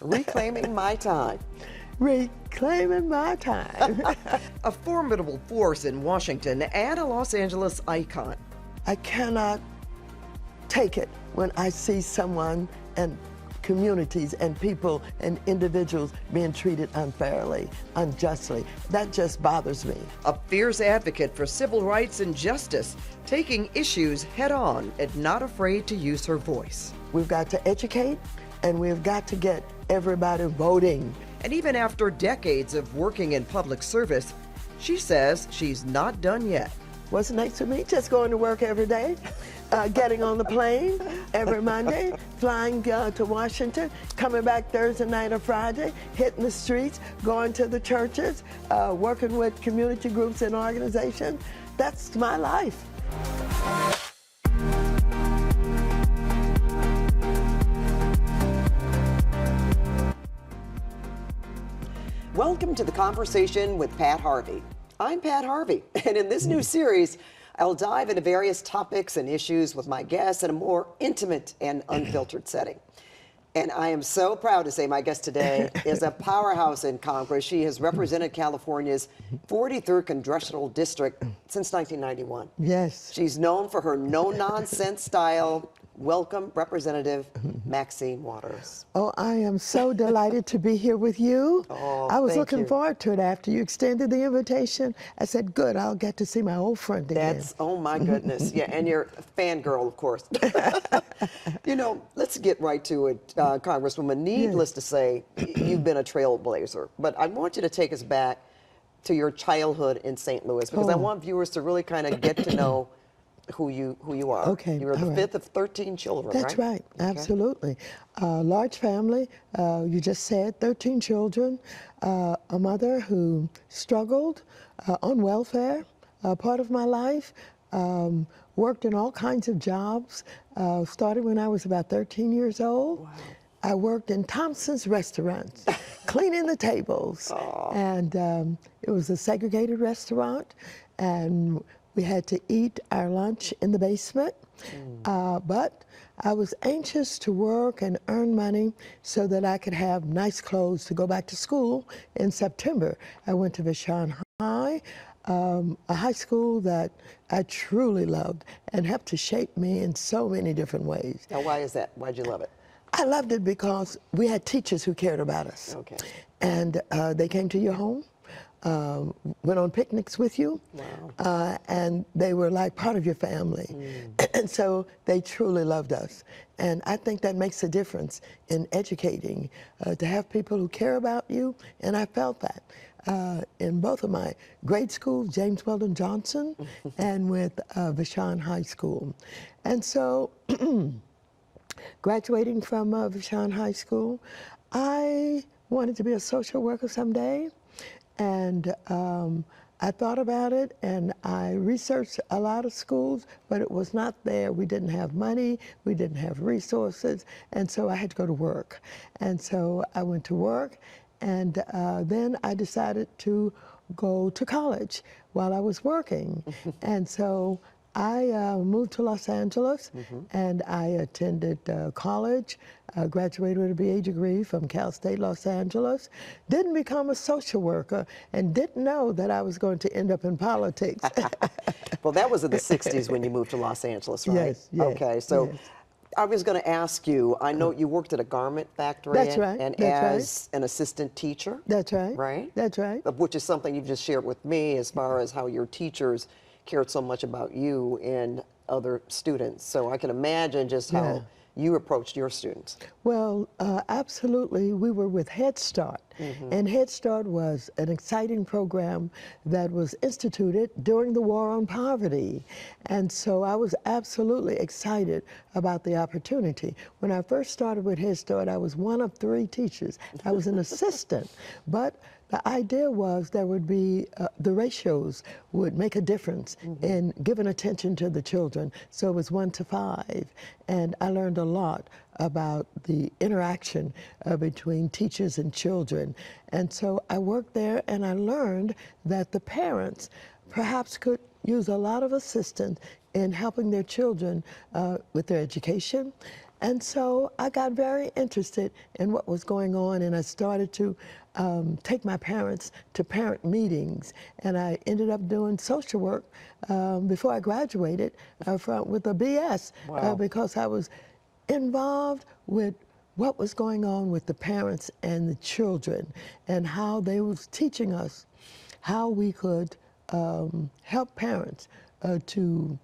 Reclaiming my time. Reclaiming my time. A formidable force in Washington and a Los Angeles icon. I cannot take it when I see someone and communities and people and individuals being treated unfairly, unjustly. That just bothers me. A fierce advocate for civil rights and justice, taking issues head on and not afraid to use her voice. We've got to educate, and we've got to get everybody voting. And even after decades of working in public service, she says she's not done yet. What's next for me? Just going to work every day, getting on the plane every Monday, flying to Washington, coming back Thursday night or Friday, hitting the streets, going to the churches, working with community groups and organizations. That's my life. Welcome to the conversation with Pat Harvey. I'm Pat Harvey, and in this new series, I'll dive into various topics and issues with my guests in a more intimate and unfiltered setting. And I am so proud to say my guest today is a powerhouse in Congress. She has represented California's 43rd Congressional District since 1991. Yes. She's known for her no-nonsense style. Welcome, Representative Maxine Waters. Oh, I am so delighted to be here with you. Oh, I was thank looking you. forward to it after you extended the invitation. I said, good, I'll get to see my old friend again. That's, oh my goodness. Yeah, and you're a fangirl, of course. You know, let's get right to it, Congresswoman. Needless to say, you've been a trailblazer, but I want you to take us back to your childhood in St. Louis, because I want viewers to really kind of get to know who you are. Okay. You were the fifth of 13 children, That's right, Okay. absolutely. Large family, you just said, 13 children, a mother who struggled on welfare part of my life, worked in all kinds of jobs, started when I was about 13 years old. Wow. I worked in Thompson's restaurants, cleaning the tables. And it was a segregated restaurant, and we had to eat our lunch in the basement. But I was anxious to work and earn money so that I could have nice clothes to go back to school in September. I went to Vashon High, a high school that I truly loved and helped to shape me in so many different ways. Now, why is that? Why'd you love it? I loved it because we had teachers who cared about us. Okay. And they came to your home, went on picnics with you, Wow. and they were like part of your family. And so they truly loved us. And I think that makes a difference in educating, to have people who care about you, and I felt that. In both of my grade schools, James Weldon Johnson, and with Vashon High School. And so, graduating from Vashon High School, I wanted to be a social worker someday. And I thought about it, and I researched a lot of schools, but it was not there. We didn't have money, we didn't have resources, and so I had to go to work. And so I went to work, and then I decided to go to college while I was working. And so I moved to Los Angeles, and I attended college, graduated with a BA degree from Cal State Los Angeles, didn't become a social worker, and didn't know that I was going to end up in politics. Well, that was in the 60s when you moved to Los Angeles, right? Yes, yes, Okay, so yes. I was going to ask you, I know you worked at a garment factory. That's right, And that's right. as an assistant teacher. That's right. Right? That's right. Which is something you've just shared with me as far as how your teachers cared so much about you and other students. So I can imagine just how you approached your students. Well, absolutely. We were with Head Start, and Head Start was an exciting program that was instituted during the War on Poverty. And so I was absolutely excited about the opportunity. When I first started with Head Start, I was one of 3 teachers. I was an assistant, but the idea was there would be, the ratios would make a difference in giving attention to the children. So it was 1 to 5. And I learned a lot about the interaction between teachers and children. And so I worked there, and I learned that the parents perhaps could use a lot of assistance in helping their children with their education. And so I got very interested in what was going on, and I started to take my parents to parent meetings, and I ended up doing social work before I graduated with a BS. Wow. Because I was involved with what was going on with the parents and the children, and how they was teaching us how we could help parents to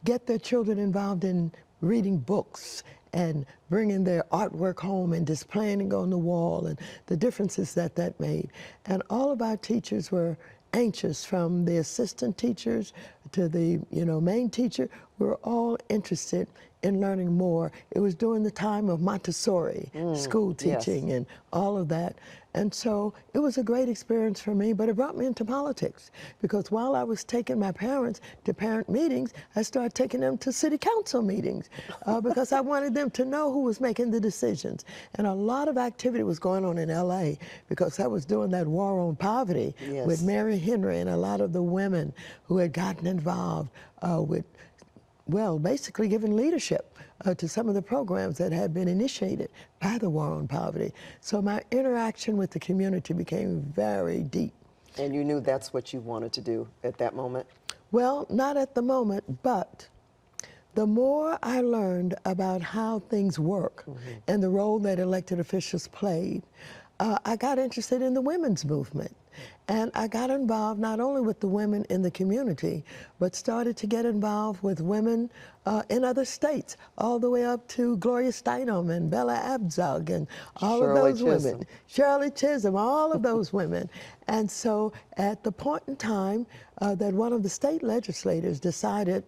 get their children involved in reading books and bringing their artwork home and displaying it on the wall, and the differences that that made. And all of our teachers were anxious, from the assistant teachers to the main teacher. We were all interested in learning more. It was during the time of Montessori school teaching, yes. and all of that. And so it was a great experience for me, but it brought me into politics, because while I was taking my parents to parent meetings, I started taking them to city council meetings because I wanted them to know who was making the decisions. And a lot of activity was going on in LA, because I was doing that war on poverty Yes. with Mary Henry and a lot of the women who had gotten involved with, well, basically giving leadership to some of the programs that had been initiated by the War on Poverty. So my interaction with the community became very deep. And you knew that's what you wanted to do at that moment? Well, not at the moment, but the more I learned about how things work and the role that elected officials played, I got interested in the women's movement. And I got involved not only with the women in the community, but started to get involved with women in other states, all the way up to Gloria Steinem and Bella Abzug and all of those women. Shirley Chisholm, all of those women. And so at the point in time that one of the state legislators decided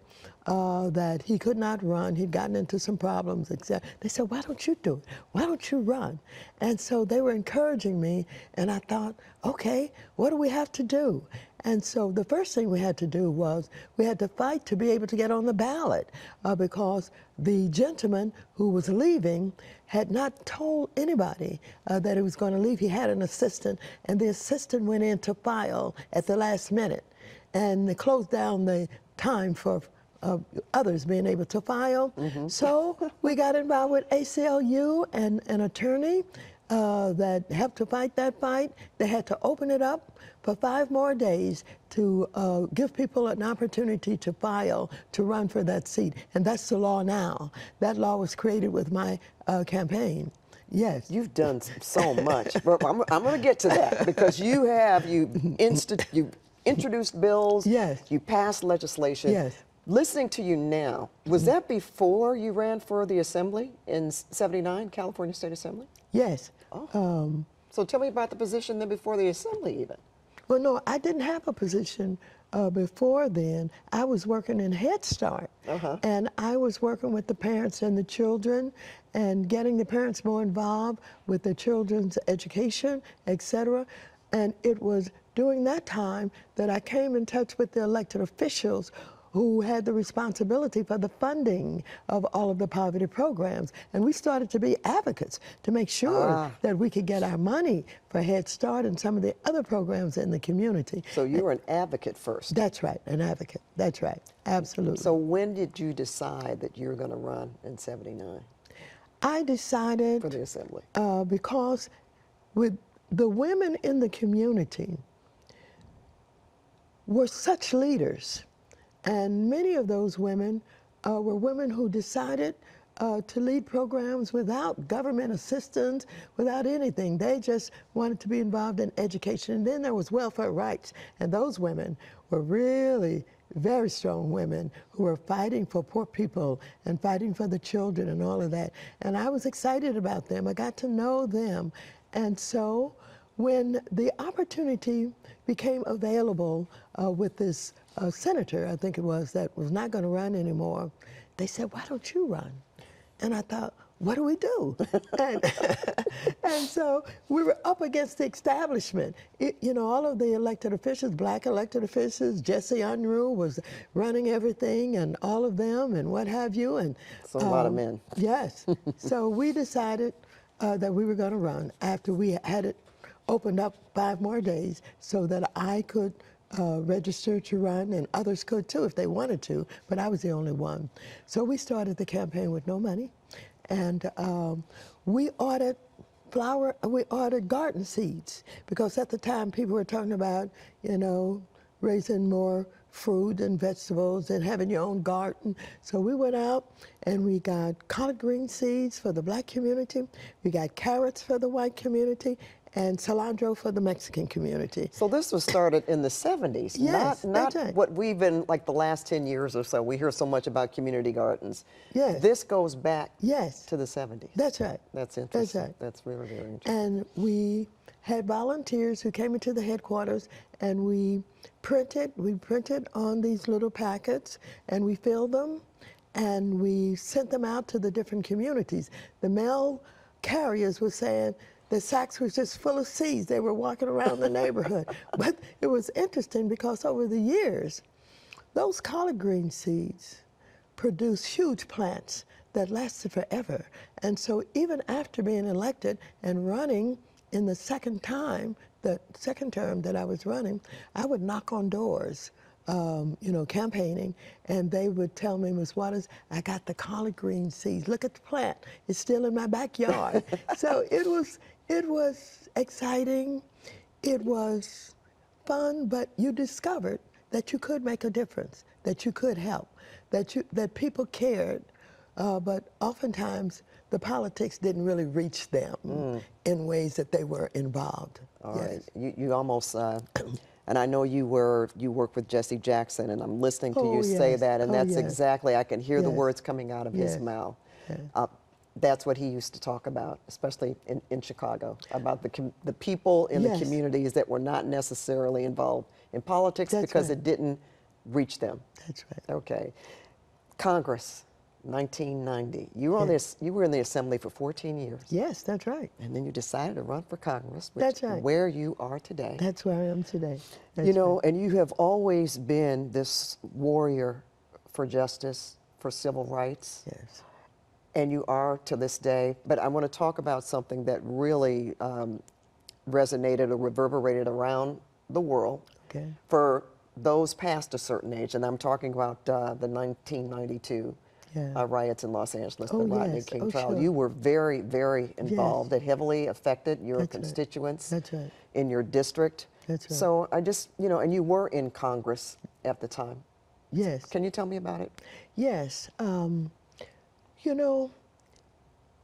that he could not run, he'd gotten into some problems, etc. They said, why don't you do it? Why don't you run? And so they were encouraging me, and I thought, okay, what do we have to do? And so the first thing we had to do was we had to fight to be able to get on the ballot because the gentleman who was leaving had not told anybody that he was going to leave. He had an assistant, and the assistant went in to file at the last minute, and they closed down the time for others being able to file. So we got involved with ACLU and an attorney that helped to fight that fight. They had to open it up for 5 more days to give people an opportunity to file to run for that seat. And that's the law now. That law was created with my campaign. Yes. You've done so much. But I'm going to get to that, because you introduced bills. Yes. You passed legislation. Yes. Listening to you now, was that before you ran for the Assembly in '79, California State Assembly? Yes. Oh. So tell me about the position then before the Assembly even. Well, no, I didn't have a position before then. I was working in Head Start, and I was working with the parents and the children and getting the parents more involved with the children's education, etc. And it was during that time that I came in touch with the elected officials who had the responsibility for the funding of all of the poverty programs. And we started to be advocates to make sure that we could get our money for Head Start and some of the other programs in the community. So you were an advocate first. That's right, an advocate. That's right, absolutely. So when did you decide that you were going to run in '79? I decided for the Assembly because with the women in the community were such leaders. And many of those women were women who decided to lead programs without government assistance, without anything. They just wanted to be involved in education. And then there was welfare rights. And those women were really very strong women who were fighting for poor people and fighting for the children and all of that. And I was excited about them. I got to know them. And so when the opportunity became available with this senator, I think it was, that was not going to run anymore, they said, why don't you run? And I thought, what do we do? and so we were up against the establishment. All of the elected officials, black elected officials, Jesse Unruh was running everything, and all of them, and what have you. And so a lot of men. Yes. So we decided that we were going to run after we had it opened up 5 more days so that I could register to run, and others could too if they wanted to, but I was the only one. So we started the campaign with no money, And we ordered we ordered garden seeds because at the time people were talking about, raising more fruit and vegetables and having your own garden. So we went out and we got collard green seeds for the black community, we got carrots for the white community, and cilantro for the Mexican community. So this was started in the 70s, Yes, not that's right. what we've been, like the last 10 years or so. We hear so much about community gardens. Yes. This goes back Yes. to the 70s. That's right. That's interesting. That's right. That's really, very interesting. And we had volunteers who came into the headquarters, and we printed on these little packets, and we filled them, and we sent them out to the different communities. The mail carriers were saying the sacks were just full of seeds. They were walking around the neighborhood. But it was interesting because over the years, those collard green seeds produced huge plants that lasted forever. And so even after being elected and running in the second term that I was running, I would knock on doors, campaigning, and they would tell me, Ms. Waters, I got the collard green seeds. Look at the plant. It's still in my backyard. So it was exciting. It was fun, but you discovered that you could make a difference, that you could help, that people cared, but oftentimes the politics didn't really reach them in ways that they were involved. All right. You almost, and I know you work with Jesse Jackson, and I'm listening to you say that, and that's exactly, I can hear the words coming out of his mouth. That's what he used to talk about, especially in Chicago, about the people in the communities that were not necessarily involved in politics because it didn't reach them. That's right. Okay. Congress, 1990. You were in the Assembly for 14 years. Yes, that's right. And then you decided to run for Congress, which That's is right. where you are today. That's where I am today. That's And you have always been this warrior for justice, for civil rights. Yes. And you are to this day. But I want to talk about something that really resonated or reverberated around the world for those past a certain age. And I'm talking about the 1992 riots in Los Angeles, the Rodney King trial. Sure. You were very, very involved. That heavily affected your constituents in your district. That's right. So I just, and you were in Congress at the time. Yes. Can you tell me about it? Yes.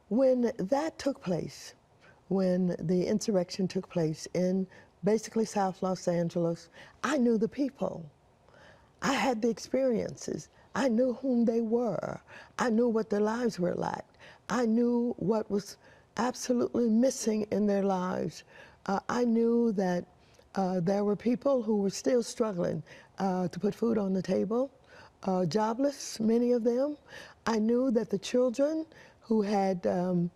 When that took place, when the insurrection took place in basically South Los Angeles, I knew the people. I had the experiences. I knew whom they were. I knew what their lives were like. I knew what was absolutely missing in their lives. I knew that there were people who were still struggling to put food on the table, jobless, many of them. I knew that the children who had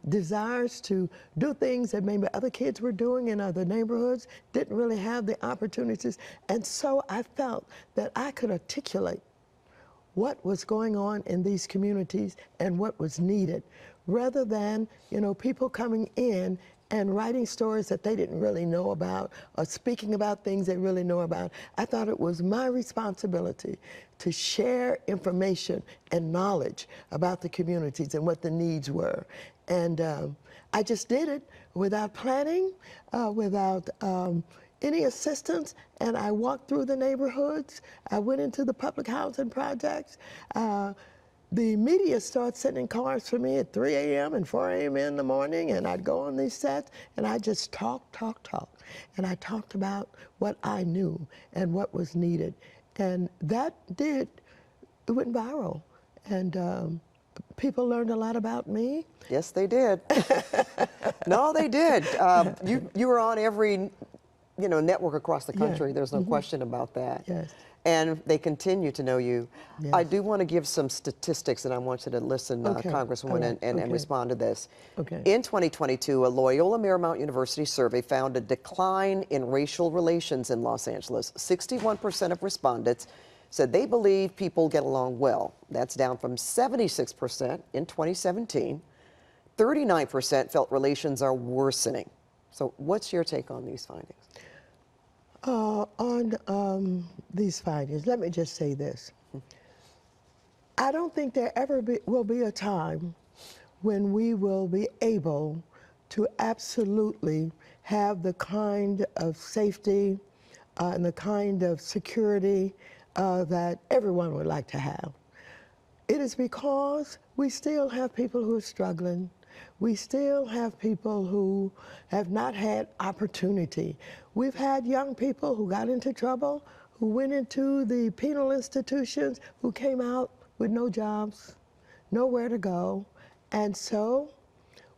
desires to do things that maybe other kids were doing in other neighborhoods didn't really have the opportunities. And so I felt that I could articulate what was going on in these communities and what was needed, rather than, people coming in and writing stories that they didn't really know about or speaking about things they really know about. I thought it was my responsibility to share information and knowledge about the communities and what the needs were. And I just did it without planning, without any assistance, and I walked through the neighborhoods. I went into the public housing projects. The media started sending cars for me at 3 a.m. and 4 a.m. in the morning, and I'd go on these sets, and I just talk. And I talked about what I knew and what was needed. And it went viral. And people learned a lot about me. Yes, they did. No, they did. You were on every, network across the country. There's no question about that. Yes. And they continue to know you. Yes. I do want to give some statistics, and I want you to listen, Congresswoman, and respond to this. Okay. In 2022, a Loyola Marymount University survey found a decline in racial relations in Los Angeles. 61% of respondents said they believe people get along well. That's down from 76% in 2017. 39% felt relations are worsening. So what's your take on these findings? On these findings, let me just say this. I don't think there ever will be a time when we will be able to absolutely have the kind of safety and the kind of security that everyone would like to have. It is because we still have people who are struggling. We still have people who have not had opportunity. We've had young people who got into trouble, who went into the penal institutions, who came out with no jobs, nowhere to go. And so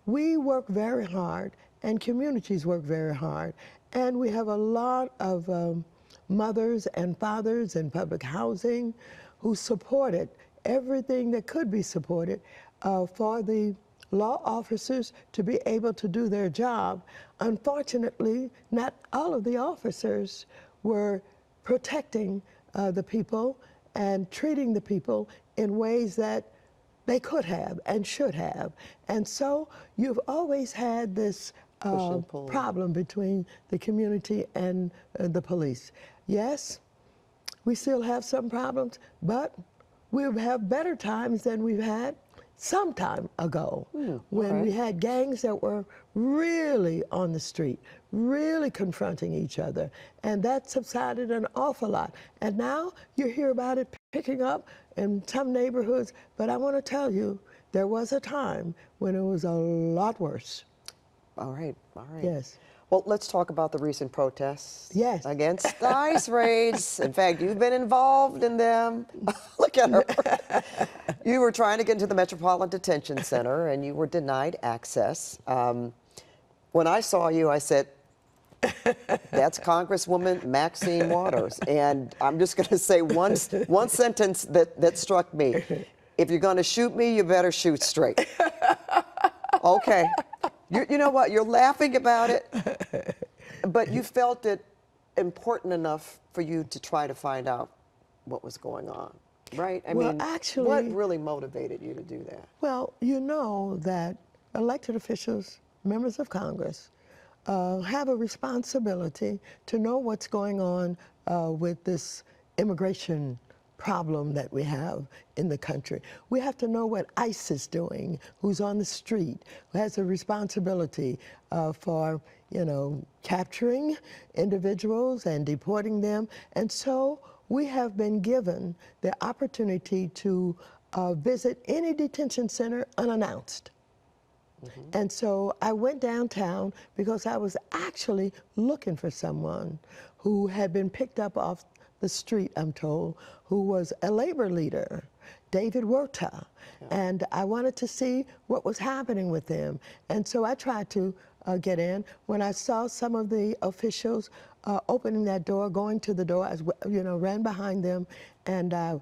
we work very hard, and communities work very hard. And we have a lot of mothers and fathers in public housing who supported everything that could be supported for the law officers to be able to do their job. Unfortunately, not all of the officers were protecting the people and treating the people in ways that they could have and should have. And so you've always had this problem between the community and the police. Yes, we still have some problems, but we'll have better times than we've had some time ago when we had gangs that were really on the street, really confronting each other. And that subsided an awful lot. And now you hear about it picking up in some neighborhoods, but I want to tell you, there was a time when it was a lot worse. All right, all right. Yes. Well, let's talk about the recent protests against the ICE raids. In fact, you've been involved in them. Look at her. You were trying to get into the Metropolitan Detention Center, and you were denied access. When I saw you, I said, that's Congresswoman Maxine Waters. And I'm just going to say one sentence that struck me. If you're going to shoot me, you better shoot straight. Okay. You know what? You're laughing about it, but you felt it important enough for you to try to find out what was going on, right? I mean, actually, what really motivated you to do that? Well, you know that elected officials, members of Congress, have a responsibility to know what's going on with this immigration problem that we have in the country. We have to know what ICE is doing, who's on the street, who has a responsibility for, capturing individuals and deporting them. And so we have been given the opportunity to visit any detention center unannounced. And so I went downtown because I was actually looking for someone who had been picked up off the street, I'm told, who was a labor leader, David Werta. And I wanted to see what was happening with him. And so I tried to get in. When I saw some of the officials opening that door, going to the door, I ran behind them, and I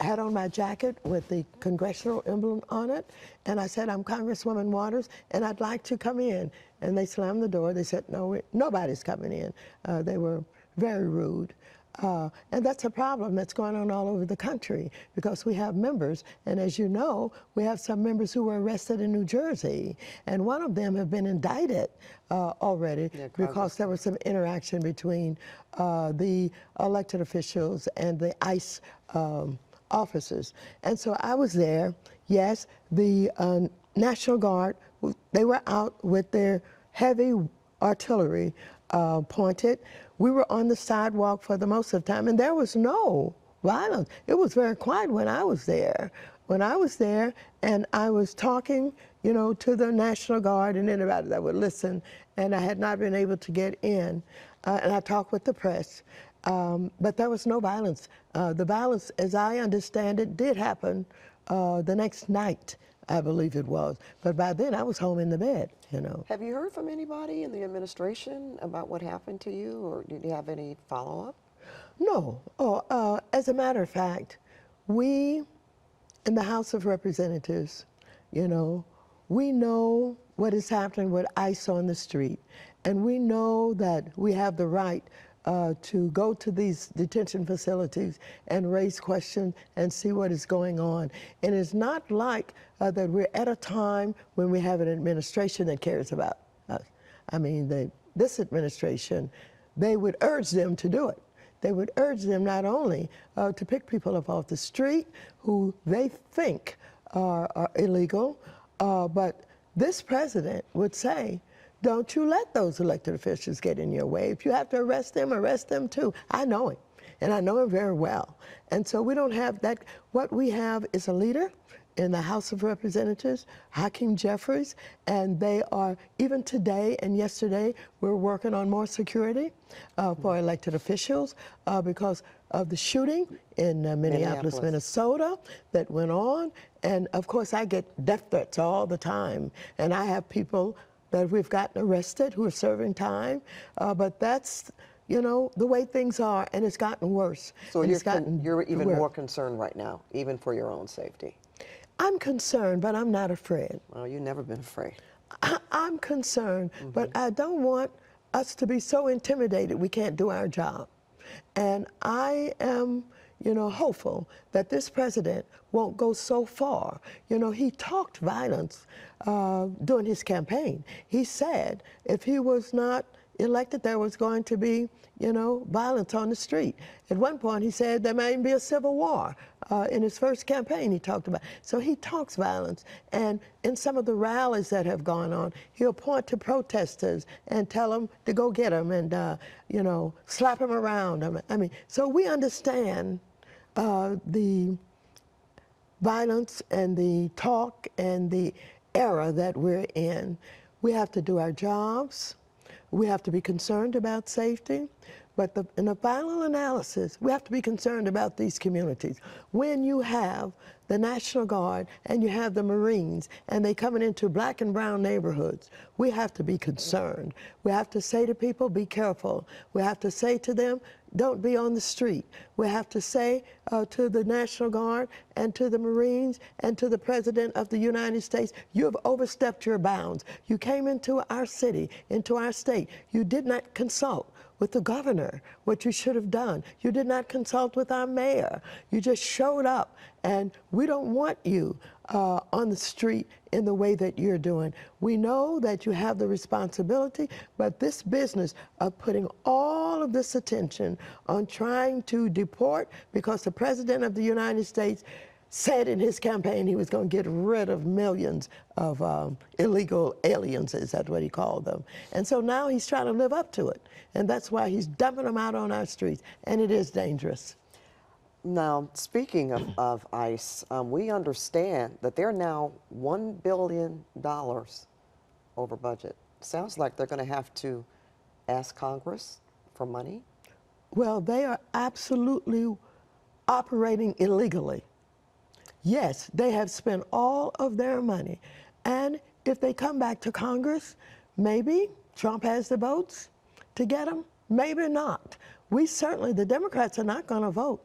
had on my jacket with the congressional emblem on it, and I said, I'm Congresswoman Waters, and I'd like to come in. And they slammed the door. They said, no, nobody's coming in. They were very rude. And that's a problem that's going on all over the country because we have members, and as you know, we have some members who were arrested in New Jersey, and one of them have been indicted already because there was some interaction between the elected officials and the ICE officers. And so I was there. Yes, the National Guard, they were out with their heavy artillery pointed. We were on the sidewalk for the most of the time, and there was no violence. It was very quiet when I was there. When I was there, and I was talking, to the National Guard and anybody that would listen, and I had not been able to get in. And I talked with the press, but there was no violence. The violence, as I understand it, did happen the next night, I believe it was. But by then, I was home in the bed, Have you heard from anybody in the administration about what happened to you, or did you have any follow-up? No. As a matter of fact, we in the House of Representatives, we know what is happening with ICE on the street, and we know that we have the right to go to these detention facilities and raise questions and see what is going on. And it's not like that we're at a time when we have an administration that cares about us. I mean, this administration, they would urge them to do it. They would urge them not only to pick people up off the street who they think are illegal, But this president would say, don't you let those elected officials get in your way. If you have to arrest them too. I know him, and I know him very well. And so we don't have that. What we have is a leader in the House of Representatives, Hakeem Jeffries, and they are, even today and yesterday, we're working on more security for elected officials because of the shooting in Minneapolis, Minnesota that went on. And of course, I get death threats all the time, and I have people that we've gotten arrested who are serving time, but that's, you know, the way things are, and it's gotten worse. So you're even more concerned right now, even for your own safety? I'm concerned, but I'm not afraid. Well, you've never been afraid. I'm concerned, but I don't want us to be so intimidated we can't do our job. And I am, you know, hopeful that this president won't go so far. You know, he talked violence during his campaign. He said if he was not elected, there was going to be, you know, violence on the street. At one point, he said there might even be a civil war. In his first campaign, he talked about. So he talks violence. And in some of the rallies that have gone on, he'll point to protesters and tell them to go get them and, you know, slap them around. I mean, so we understand the violence and the talk and the era that we're in. We have to do our jobs. We have to be concerned about safety, but in the final analysis, we have to be concerned about these communities. When you have the National Guard and you have the Marines and they coming into black and brown neighborhoods, we have to be concerned. We have to say to people, be careful. We have to say to them, don't be on the street. We have to say to the National Guard and to the Marines and to the President of the United States, you have overstepped your bounds. You came into our city, into our state. You did not consult with the governor, what you should have done. You did not consult with our mayor. You just showed up, and we don't want you on the street in the way that you're doing. We know that you have the responsibility, but this business of putting all of this attention on trying to deport, because the President of the United States said in his campaign he was going to get rid of millions of illegal aliens, is that what he called them. And so now he's trying to live up to it. And that's why he's dumping them out on our streets. And it is dangerous. Now, speaking of ICE, we understand that they're now $1 billion over budget. Sounds like they're going to have to ask Congress for money? Well, they are absolutely operating illegally. Yes, they have spent all of their money. And if they come back to Congress, maybe Trump has the votes to get them, maybe not. We certainly, the Democrats are not going to vote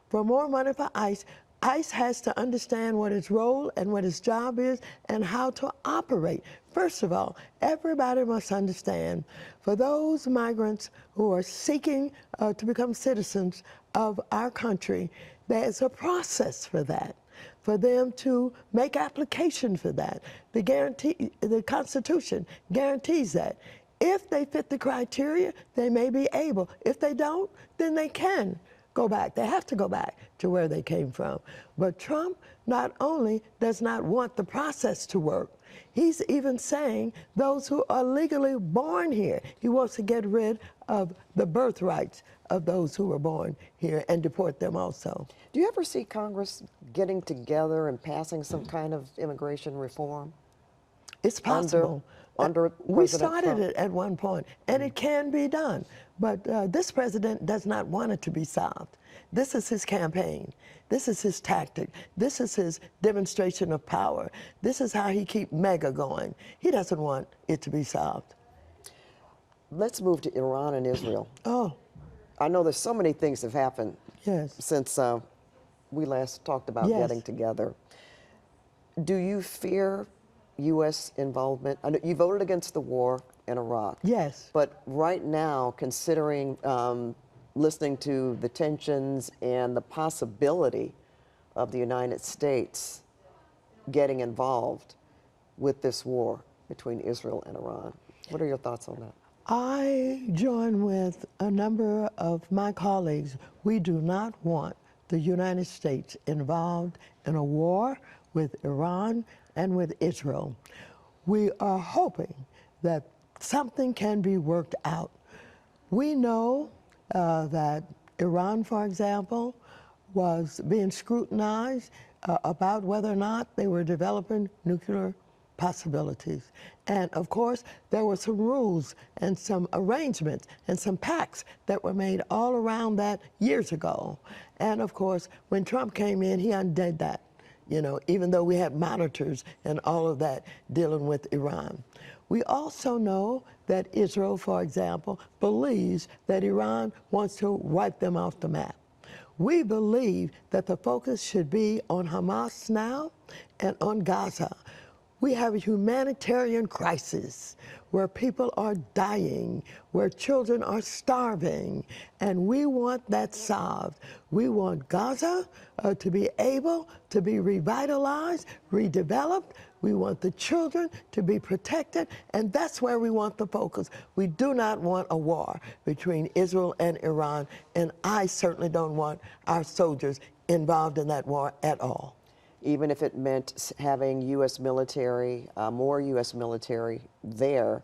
for more money for ICE. ICE has to understand what its role and what its job is and how to operate. First of all, everybody must understand, for those migrants who are seeking to become citizens of our country, there's a process for that, for them to make application for that. The Constitution guarantees that. If they fit the criteria, they may be able. If they don't, then they can go back. They have to go back to where they came from. But Trump not only does not want the process to work, he's even saying those who are legally born here, he wants to get rid of the birthrights of those who were born here and deport them also. Do you ever see Congress getting together and passing some kind of immigration reform? It's possible. Under we President started Trump? it at one point, and it can be done. But this president does not want it to be solved. This is his campaign. This is his tactic. This is his demonstration of power. This is how he keeps MAGA going. He doesn't want it to be solved. Let's move to Iran and Israel. Oh. I know there's so many things have happened since we last talked about getting together. Do you fear U.S. involvement? I know you voted against the war in Iraq. Yes. But right now, considering listening to the tensions and the possibility of the United States getting involved with this war between Israel and Iran, what are your thoughts on that? I join with a number of my colleagues. We do not want the United States involved in a war with Iran and with Israel. We are hoping that something can be worked out. We know that Iran, for example, was being scrutinized about whether or not they were developing nuclear possibilities. And of course, there were some rules and some arrangements and some pacts that were made all around that years ago. And of course, when Trump came in, he undid that, you know, even though we had monitors and all of that dealing with Iran. We also know that Israel, for example, believes that Iran wants to wipe them off the map. We believe that the focus should be on Hamas now and on Gaza. We have a humanitarian crisis where people are dying, where children are starving, and we want that solved. We want Gaza to be able to be revitalized, redeveloped. We want the children to be protected, and that's where we want the focus. We do not want a war between Israel and Iran, and I certainly don't want our soldiers involved in that war at all. Even if it meant having U.S. military, more U.S. military there,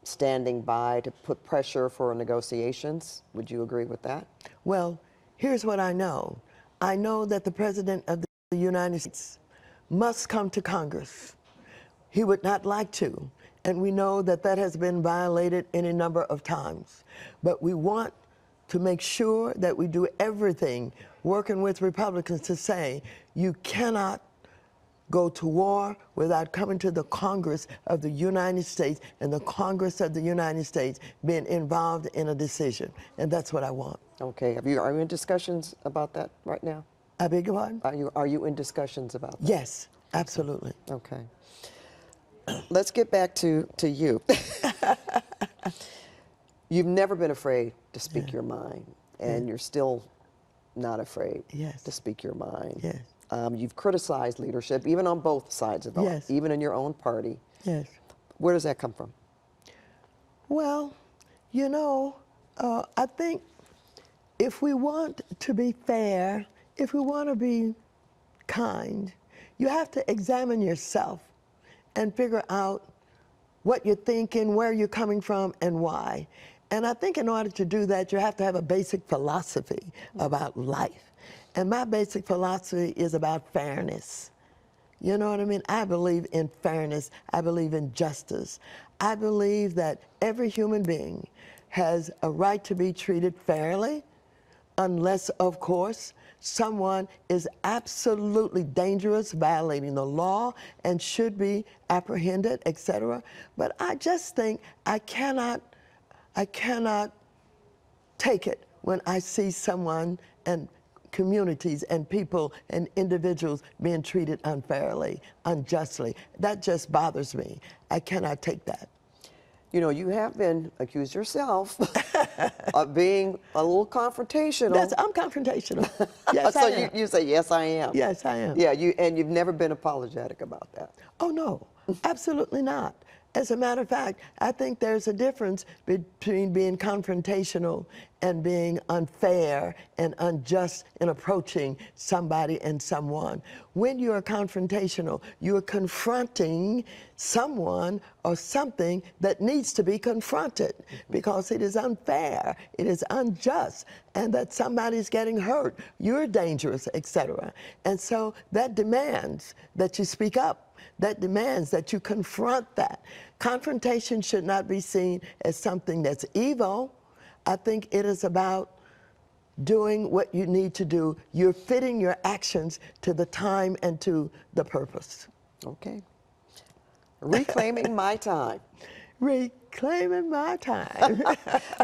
standing by to put pressure for negotiations. Would you agree with that? Well, here's what I know. I know that the President of the United States must come to Congress. He would not like to, and we know that that has been violated any number of times. But we want to make sure that we do everything working with Republicans to say you cannot go to war without coming to the Congress of the United States and the Congress of the United States being involved in a decision. And that's what I want. Okay. Are you in discussions about that right now? I beg your pardon? Are you in discussions about that? Yes, absolutely. Okay. Let's get back to you. You've never been afraid to speak your mind, and you're still not afraid to speak your mind. Yes. You've criticized leadership, even on both sides of it, even in your own party. Yes. Where does that come from? Well, you know, I think if we want to be fair, if we want to be kind, you have to examine yourself and figure out what you're thinking, where you're coming from, and why. And I think in order to do that, you have to have a basic philosophy about life. And my basic philosophy is about fairness. You know what I mean? I believe in fairness. I believe in justice. I believe that every human being has a right to be treated fairly, unless, of course, someone is absolutely dangerous, violating the law, and should be apprehended, etc. But I just think I cannot take it when I see someone and communities and people and individuals being treated unfairly, unjustly. That just bothers me. I cannot take that. You know, you have been accused yourself of being a little confrontational. I'm confrontational. Yes, so I am. You say, yes, I am. Yes, I am. Yeah, and you've never been apologetic about that. Oh, no, absolutely not. As a matter of fact, I think there's a difference between being confrontational and being unfair and unjust in approaching somebody and someone. When you are confrontational, you are confronting someone or something that needs to be confronted because it is unfair, it is unjust, and that somebody's getting hurt, you're dangerous, etc. And so that demands that you speak up. That demands that you confront that. Confrontation should not be seen as something that's evil. I think it is about doing what you need to do. You're fitting your actions to the time and to the purpose. Okay. Reclaiming my time. Reclaiming my time.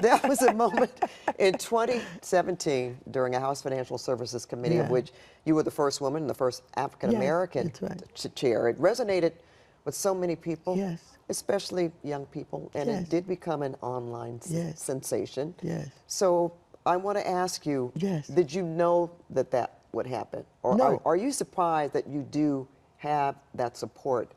There was a moment in 2017 during a House Financial Services Committee of which you were the first woman, the first African American to chair. It resonated with so many people, especially young people, and it did become an online sensation. So I want to ask you, did you know that that would happen? Or are you surprised that you do have that support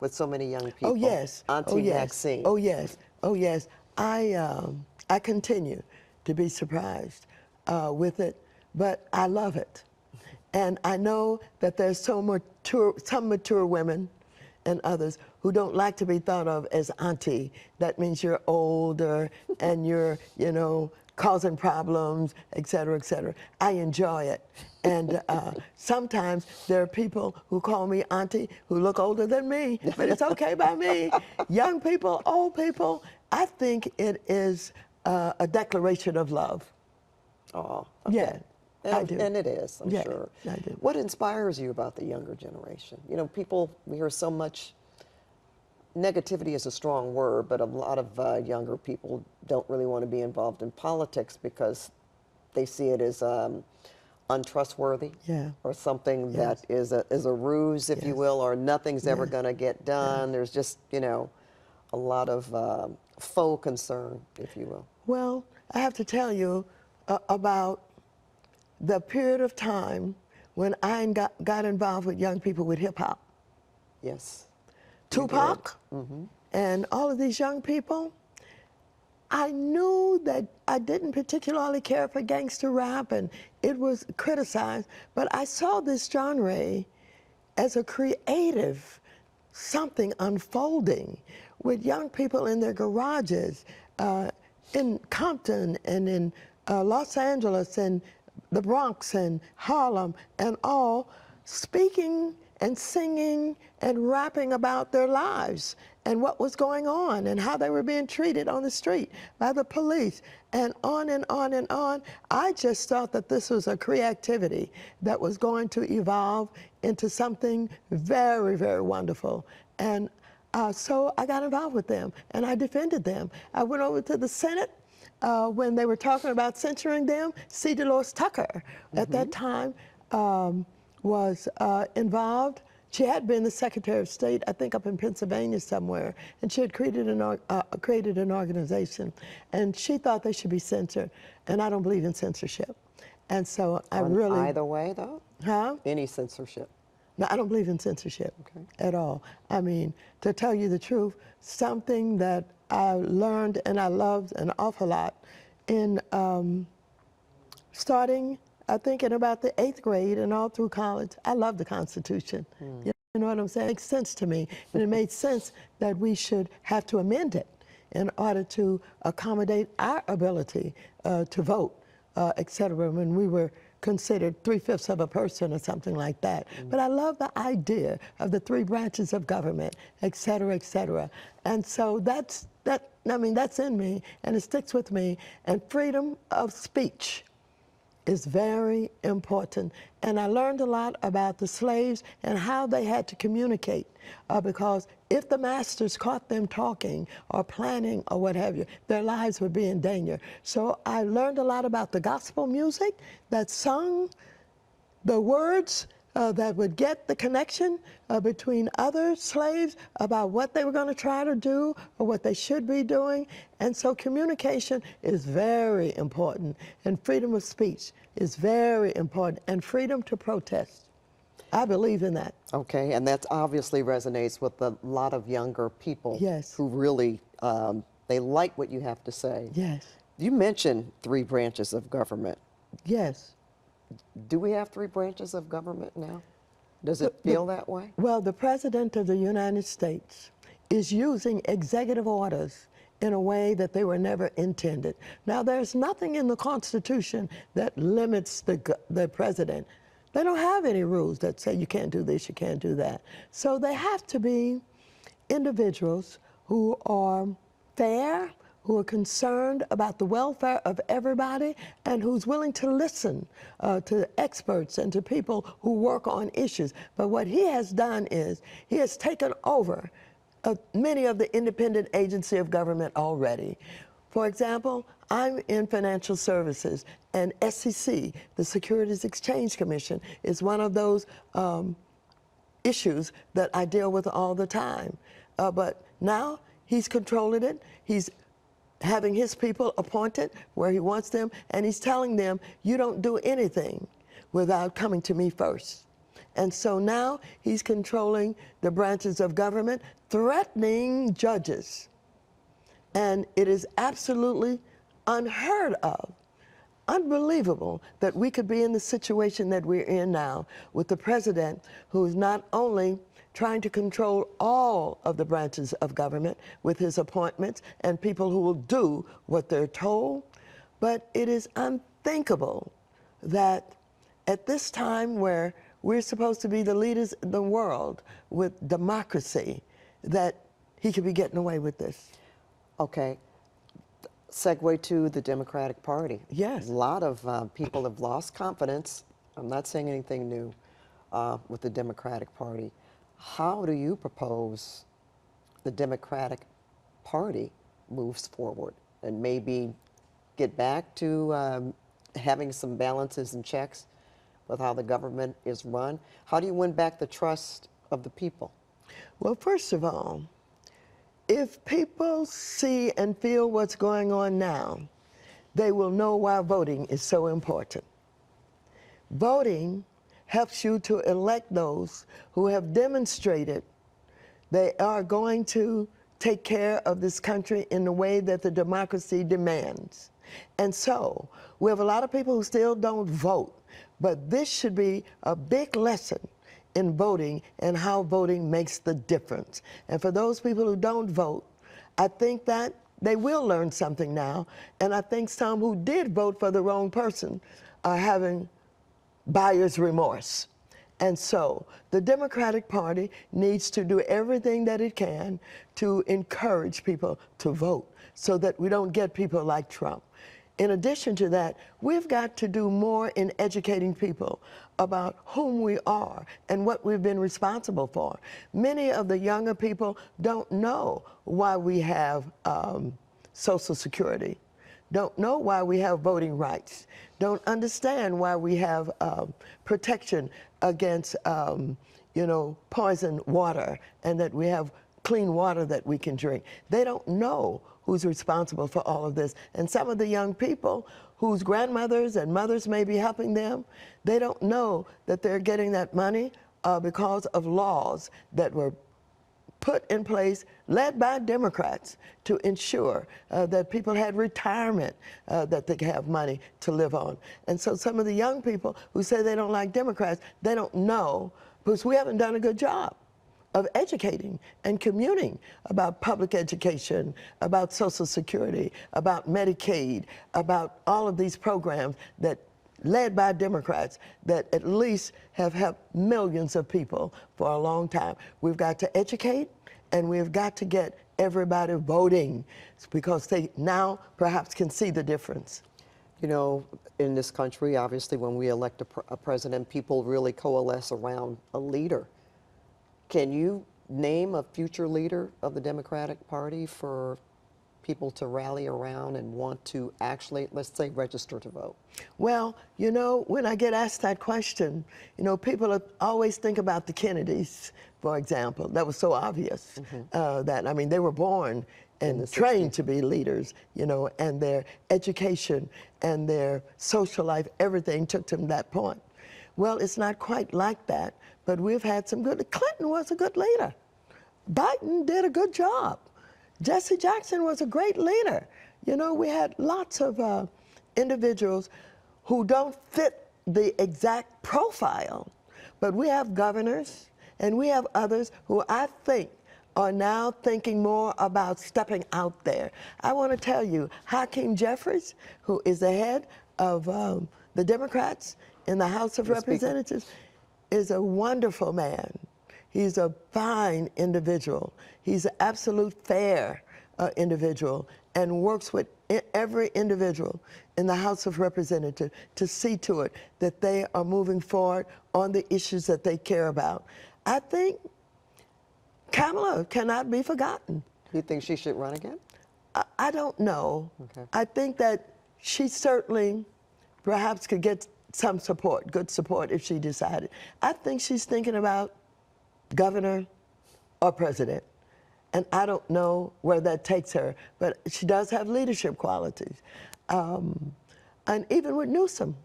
with so many young people? Oh, yes. Auntie Maxine. Oh, yes. Oh, yes. I continue to be surprised with it, but I love it. And I know that there's some mature women and others who don't like to be thought of as auntie. That means you're older and you're, you know, causing problems, et cetera, et cetera. I enjoy it. And sometimes there are people who call me auntie who look older than me, but it's okay by me. Young people, old people, I think it is a declaration of love. Oh, okay. Yeah. I do. And it is, I'm sure. I do. What inspires you about the younger generation? You know, we hear so much, negativity is a strong word, but a lot of younger people don't really want to be involved in politics because they see it as untrustworthy, or something that is a ruse, if you will, or nothing's ever going to get done. There's just, you know, a lot of faux concern, if you will. Well, I have to tell you about the period of time when I got involved with young people with hip hop. Yes. Tupac and all of these young people, I knew that I didn't particularly care for gangster rap and it was criticized, but I saw this genre as a creative something unfolding with young people in their garages in Compton and in Los Angeles and the Bronx and Harlem and all, speaking and singing and rapping about their lives and what was going on and how they were being treated on the street by the police and on and on and on. I just thought that this was a creativity that was going to evolve into something very, very wonderful. And so I got involved with them and I defended them. I went over to the Senate when they were talking about censoring them. C. Dolores Tucker at that time was involved. She had been the Secretary of State, I think up in Pennsylvania somewhere, and she had created an organization, and she thought they should be censored, and I don't believe in censorship. And so I really... Either way, though? Huh? Any censorship? No, I don't believe in censorship at all. I mean, to tell you the truth, something that I learned and I loved an awful lot in starting, I think, in about the 8th grade and all through college. I love the Constitution. You know what I'm saying? It makes sense to me. And it made sense that we should have to amend it in order to accommodate our ability to vote, et cetera, when we were considered 3/5 of a person or something like that. But I love the idea of the 3 branches of government, et cetera, et cetera. And so that's in me and it sticks with me. And freedom of speech is very important. And I learned a lot about the slaves and how they had to communicate because if the masters caught them talking or planning or what have you, their lives would be in danger. So I learned a lot about the gospel music that sung, the words that would get the connection between other slaves about what they were going to try to do or what they should be doing. And so communication is very important, and freedom of speech is very important, and freedom to protest. I believe in that. Okay, and that obviously resonates with a lot of younger people who really, they like what you have to say. Yes. You mentioned 3 branches of government. Yes. Do we have 3 branches of government now? Does it feel that way? Well, the President of the United States is using executive orders in a way that they were never intended. Now, there's nothing in the Constitution that limits the President. They don't have any rules that say you can't do this, you can't do that. So they have to be individuals who are fair, who are concerned about the welfare of everybody, and who's willing to listen to experts and to people who work on issues. But what he has done is he has taken over many of the independent agency of government already. For example, I'm in financial services, and SEC, the Securities Exchange Commission, is one of those issues that I deal with all the time. But now he's controlling it. He's having his people appointed where he wants them, and he's telling them, you don't do anything without coming to me first. And so now he's controlling the branches of government, threatening judges. And it is absolutely unheard of, unbelievable that we could be in the situation that we're in now with the president who's not only trying to control all of the branches of government with his appointments and people who will do what they're told. But it is unthinkable that at this time where we're supposed to be the leaders in the world with democracy, that he could be getting away with this. Okay. Segue to the Democratic Party. Yes. A lot of people have lost confidence. I'm not saying anything new with the Democratic Party. How do you propose the Democratic Party moves forward and maybe get back to having some balances and checks with how the government is run? How do you win back the trust of the people? Well, first of all, if people see and feel what's going on now, they will know why voting is so important. Voting helps you to elect those who have demonstrated they are going to take care of this country in the way that the democracy demands. And so, we have a lot of people who still don't vote, but this should be a big lesson in voting and how voting makes the difference. And for those people who don't vote, I think that they will learn something now, and I think some who did vote for the wrong person are having buyer's remorse. And so the Democratic Party needs to do everything that it can to encourage people to vote so that we don't get people like Trump. In addition to that, we've got to do more in educating people about whom we are and what we've been responsible for. Many of the younger people don't know why we have Social Security, don't know why we have voting rights, don't understand why we have protection against poison water, and that we have clean water that we can drink. They don't know who's responsible for all of this. And some of the young people whose grandmothers and mothers may be helping them, they don't know that they're getting that money because of laws that were put in place, led by Democrats, to ensure that people had retirement, that they could have money to live on. And so some of the young people who say they don't like Democrats, they don't know, because we haven't done a good job of educating and communing about public education, about Social Security, about Medicaid, about all of these programs that led by Democrats that at least have helped millions of people for a long time. We've got to educate, and we've got to get everybody voting, because they now perhaps can see the difference. You know, in this country, obviously, when we elect a president, people really coalesce around a leader. Can you name a future leader of the Democratic Party for people to rally around and want to actually, let's say, register to vote? Well, you know, when I get asked that question, people always think about the Kennedys, for example. That was so obvious. That, I mean, they were born and trained to be leaders, and their education and their social life, everything took them to that point. Well, it's not quite like that, but we've had some good. Clinton was a good leader. Biden did a good job. Jesse Jackson was a great leader. We had lots of individuals who don't fit the exact profile, but we have governors and we have others who I think are now thinking more about stepping out there. I want to tell you, Hakeem Jeffries, who is the head of the Democrats in the House of Representatives, is a wonderful man. He's a fine individual. He's an absolute fair individual, and works with every individual in the House of Representatives to see to it that they are moving forward on the issues that they care about. I think Kamala cannot be forgotten. You think she should run again? I don't know. Okay. I think that she certainly perhaps could get some support, good support, if she decided. I think she's thinking about governor or president. And I don't know where that takes her, but she does have leadership qualities. And even with Newsom,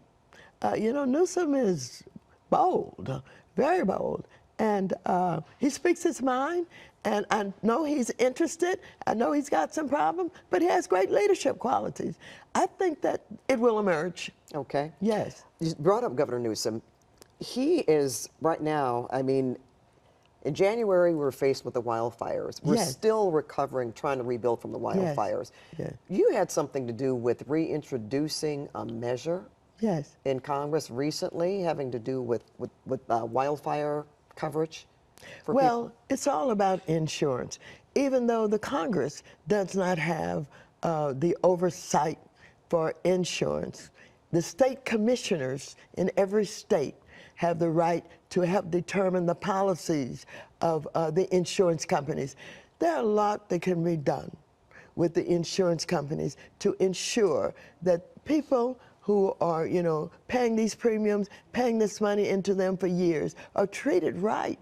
Newsom is bold, very bold. And he speaks his mind, and I know he's interested. I know he's got some problems, but he has great leadership qualities. I think that it will emerge. Okay. Yes. You brought up Governor Newsom. He is, right now, I mean, In January, we were faced with the wildfires. We're Yes. still recovering, trying to rebuild from the wildfires. Yes. You had something to do with reintroducing a measure Yes. in Congress recently having to do with wildfire coverage for Well, it's all about insurance. Even though the Congress does not have the oversight for insurance, the state commissioners in every state have the right to help determine the policies of the insurance companies. There are a lot that can be done with the insurance companies to ensure that people who are, paying these premiums, paying this money into them for years, are treated right.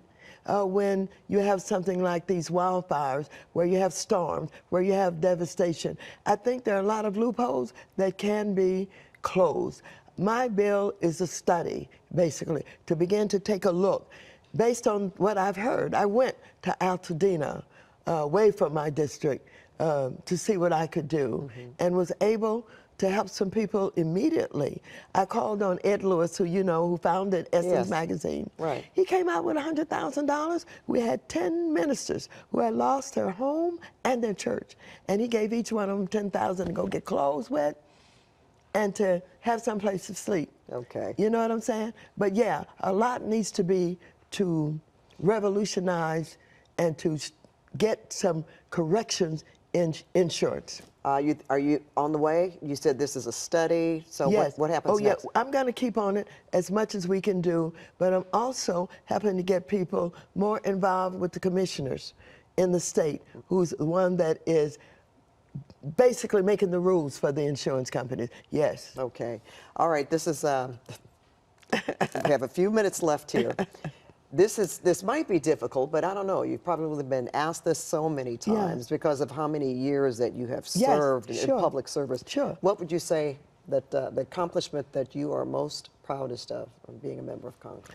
When you have something like these wildfires, where you have storms, where you have devastation. I think there are a lot of loopholes that can be closed. My bill is a study, basically, to begin to take a look. Based on what I've heard, I went to Altadena, away from my district, to see what I could do, and was able to help some people immediately. I called on Ed Lewis, who founded Essence Yes. Magazine. Right. He came out with $100,000. We had 10 ministers who had lost their home and their church. And he gave each one of them $10,000 to go get clothes with and to have some place to sleep. Okay. You know what I'm saying? But yeah, a lot needs to be to revolutionize and to get some corrections in insurance. Are you on the way? You said this is a study, so Yes. what happens next? Yeah, I'm going to keep on it as much as we can do, but I'm also helping to get people more involved with the commissioners in the state, who's the one that is basically making the rules for the insurance companies. Yes. Okay. All right, this is, we have a few minutes left here. This might be difficult, but I don't know. You've probably been asked this so many times because of how many years that you have served in public service. Sure. What would you say that the accomplishment that you are most proudest of being a member of Congress?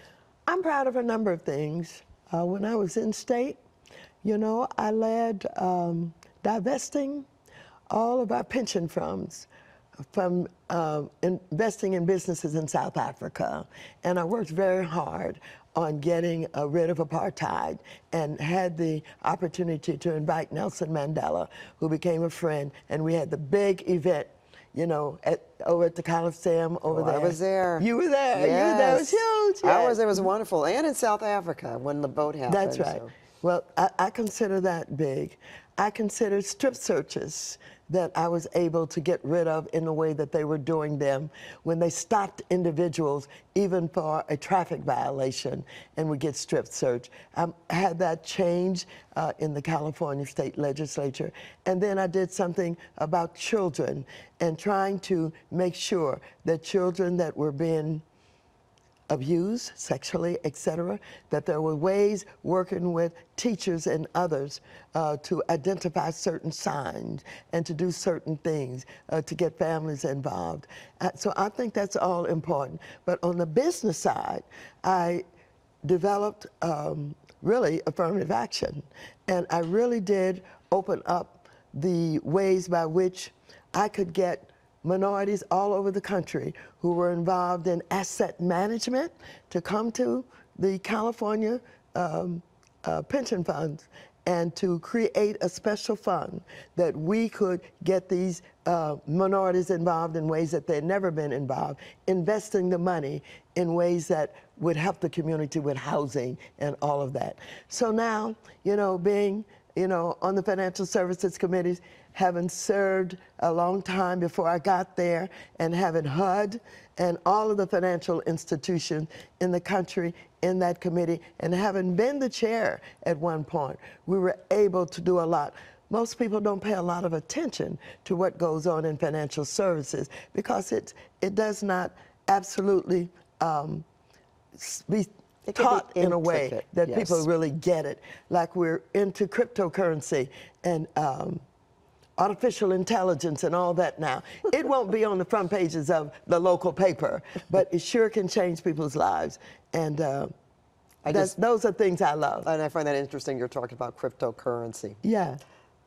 I'm proud of a number of things. When I was in state, I led divesting all of our pension funds from investing in businesses in South Africa. And I worked very hard on getting rid of apartheid and had the opportunity to invite Nelson Mandela, who became a friend, and we had the big event, over at the Coliseum over there. I was there. You were there. Yes. You were there. It was huge. I Yes. was. It was wonderful. And in South Africa when the boat happened. That's right. So. Well, I consider that big. I consider strip searches that I was able to get rid of in the way that they were doing them when they stopped individuals even for a traffic violation and would get strip searched. I had that change in the California State Legislature. And then I did something about children and trying to make sure that children that were being abused sexually, etc., that there were ways working with teachers and others to identify certain signs and to do certain things to get families involved. So I think that's all important. But on the business side, I developed really affirmative action. And I really did open up the ways by which I could get minorities all over the country who were involved in asset management to come to the California pension funds and to create a special fund that we could get these minorities involved in ways that they'd never been involved, investing the money in ways that would help the community with housing and all of that. So now, being, on the Financial Services Committees, having served a long time before I got there, and having HUD and all of the financial institutions in the country in that committee, and having been the chair at one point, we were able to do a lot. Most people don't pay a lot of attention to what goes on in financial services because it does not absolutely be taught in a way that people really get it. Like we're into cryptocurrency and artificial intelligence and all that now. It won't be on the front pages of the local paper, but it sure can change people's lives. And those are things I love. And I find that interesting you're talking about cryptocurrency. Yeah.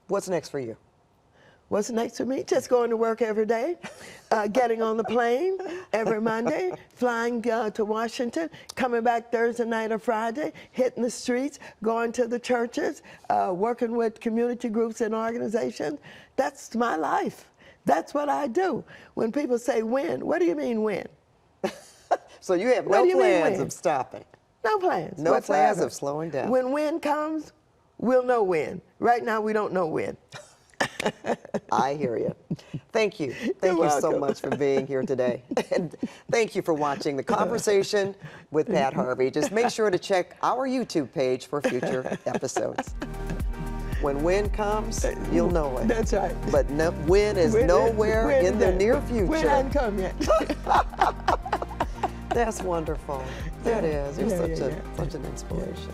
What's next for you? What's next for me? Just going to work every day, getting on the plane every Monday, flying to Washington, coming back Thursday night or Friday, hitting the streets, going to the churches, working with community groups and organizations. That's my life. That's what I do. When people say when, what do you mean when? So you have no plans of stopping? No plans. No whatsoever. plans of slowing down. When when comes, we'll know when. Right now, we don't know when. I hear you. Thank you. Thank you so much for being here today. And thank you for watching The Conversation with Pat Harvey. Just make sure to check our YouTube page for future episodes. When comes, you'll know it. That's right. But no, when is nowhere in the near future. When hasn't come yet. That's wonderful. That is. You're Yeah, such an inspiration.